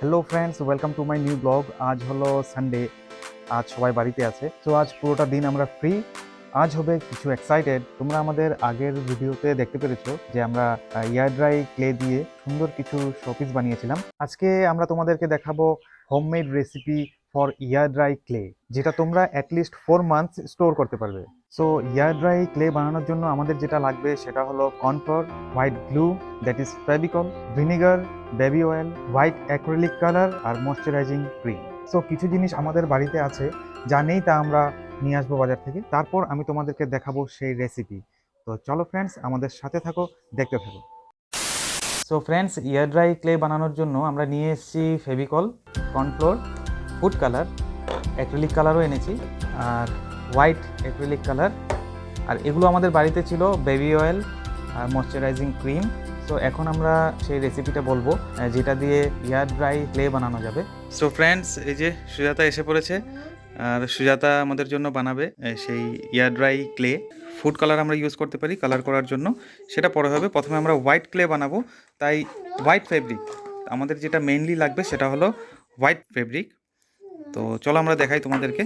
Hello friends, welcome to my new blog. আজ হলো Sunday, আজ সবাই বাড়িতে আছে। তো আজ পুরোটা দিন আমরা ফ্রি। আজ হবে কিছু এক্সাইটেড। তোমরা আমাদের আগের ভিডিওতে দেখতে পেরেছো যে আমরা এয়ার ড্রাই ক্লে দিয়ে সুন্দর কিছু শোপিস বানিয়েছিলাম। আজকে আমরা তোমাদেরকে দেখাবো homemade recipe for air dry clay, যেটা তোমরা অ্যাটলিস্ট 4 মান্থস স্টোর করতে পারবে। সো এয়ার ড্রাই ক্লে বানানোর জন্য আমাদের যেটা লাগবে সেটা হলো cornflour, white glue, that is Fevicol, vinegar, baby oil, white acrylic colour আর ময়শ্চারাইজিং ক্রিম। সো কিছু জিনিস আমাদের বাড়িতে আছে, যা নেই তা আমরা নিয়ে আসবো বাজার থেকে। তারপর আমি তোমাদেরকে দেখাবো সেই রেসিপি। তো চলো ফ্রেন্ডস, আমাদের সাথে থাকো, দেখতে থাকো। So friends, air dry clay বানানোর জন্য আমরা নিয়ে এসেছি Fevicol, cornflour, food colour, acrylic কালারও এনেছি, আর হোয়াইট অ্যাক্রিলিক কালার। আর এগুলো আমাদের বাড়িতে ছিল, বেবি অয়েল আর ময়শ্চারাইজিং ক্রিম। সো এখন আমরা সেই রেসিপিটা বলবো যেটা দিয়ে এয়ার ড্রাই ক্লে বানানো যাবে। সো ফ্রেন্ডস, এই যে সুজাতা এসে পড়েছে, আর সুজাতা আমাদের জন্য বানাবে সেই air dry clay. Food colour আমরা ইউজ করতে পারি কালার করার জন্য, সেটা পরে হবে। প্রথমে আমরা হোয়াইট ক্লে বানাবো, তাই হোয়াইট ফেব্রিক আমাদের যেটা মেইনলি লাগবে সেটা হলো হোয়াইট ফেব্রিক। তো চলো আমরা দেখাই তোমাদেরকে।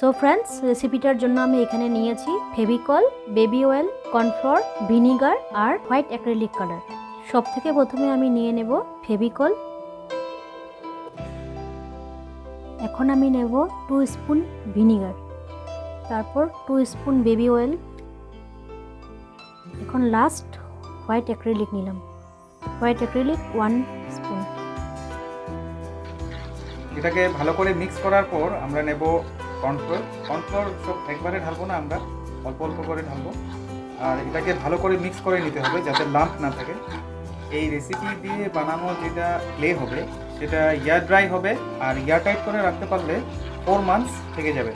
সো ফ্রেন্ডস, রেসিপিটার জন্য আমি এখানে নিয়েছি Fevicol, baby oil, cornflour, vinegar আর হোয়াইট অ্যাক্রিলিক কালার। সব থেকে প্রথমে আমি নিয়ে নেব ফেভিকল। এখন আমি নেব 2 স্পুন ভিনিগার, তারপর 2 স্পুন বেবি অয়েল, এখন লাস্ট হোয়াইট অ্যাক্রিলিক নিলাম। White acrylic 1 spoon. এটাকে ভালো করে মিক্স করার পর আমরা নেব কর্নফ্লোর। কর্নফ্লোর সব একবারে ঢালবো না, আমরা অল্প অল্প করে ঢালবো। আর এটাকে ভালো করে মিক্স করে নিতে হবে যাতে লাম্প না থাকে। এই রেসিপি দিয়ে বানানো যেটা ক্লে হবে সেটা এয়ার ড্রাই হবে, আর এয়ার টাইট করে রাখতে পারলে 4 মান্থস থেকে যাবে।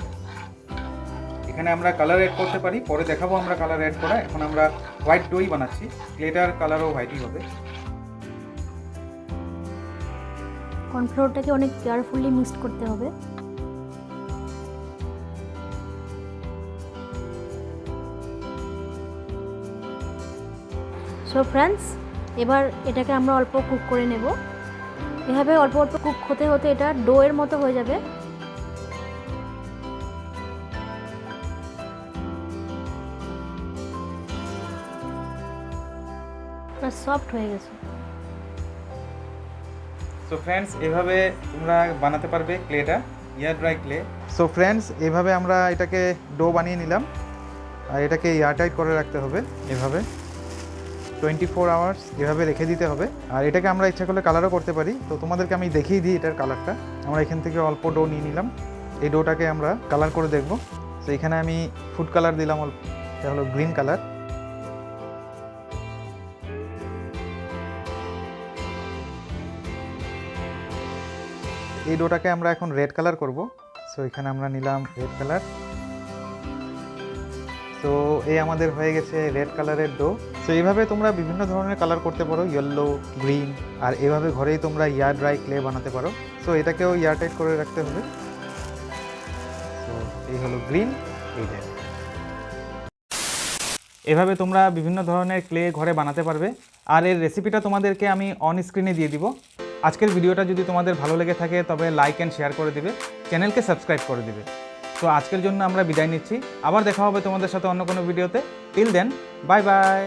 এখানে আমরা কালার অ্যাড করতে পারি, পরে দেখাবো আমরা কালার অ্যাড করা। এখন আমরা হোয়াইট ডোই বানাচ্ছি, ক্লেটার কালারও হোয়াইটই হবে। কর্নফ্লোরটাকে অনেক কেয়ারফুলি মিক্স করতে হবে। সো ফ্রেন্ডস, এবার এটাকে আমরা অল্প কুক করে নেব। এভাবে অল্প অল্প কুক হতে হতে এটা ডোয়ের মতো হয়ে যাবে। সফট হয়ে গেছে। সো ফ্রেন্ডস, এভাবে তোমরা বানাতে পারবে ক্লেটা, air dry clay. So friends, এভাবে আমরা এটাকে ডো বানিয়ে নিলাম, আর এটাকে এয়ারটাইট করে রাখতে হবে এভাবে 24 আওয়ার্স এভাবে রেখে দিতে হবে। আর এটাকে আমরা ইচ্ছা করলে কালারও করতে পারি। তো তোমাদেরকে আমি দেখিয়ে দিই এটার কালারটা। আমরা এখান থেকে অল্প ডো নিয়ে নিলাম, এই ডোটাকে আমরা কালার করে দেখব। তো এখানে আমি ফুড কালার দিলাম অল্প, এটা হলো গ্রিন কালার। এই ডোটাকে আমরা এখন রেড কালার করব। সো এখানে আমরা নিলাম রেড কালার। সো এই আমাদের হয়ে গেছে রেড কালারের ডো। সো এইভাবে তোমরা বিভিন্ন ধরনের কালার করতে পারো, ইয়েলো, গ্রিন, আর এভাবে ঘরেই তোমরা এয়ার ড্রাই ক্লে বানাতে পারো। সো এটাকেও এয়ারটাইট করে রাখতে হবে। সো এই হলো গ্রিন, এই যে এভাবে তোমরা বিভিন্ন ধরনের ক্লে ঘরে বানাতে পারবে। আর এর রেসিপিটা তোমাদেরকে আমি অন স্ক্রিনে দিয়ে দিব। আজকের ভিডিওটা যদি তোমাদের ভালো লেগে থাকে তবে লাইক অ্যান্ড শেয়ার করে দিবে, চ্যানেলকে সাবস্ক্রাইব করে দিবে। তো আজকের জন্য আমরা বিদায় নিচ্ছি, আবার দেখা হবে তোমাদের সাথে অন্য কোনো ভিডিওতে। Till then, bye by.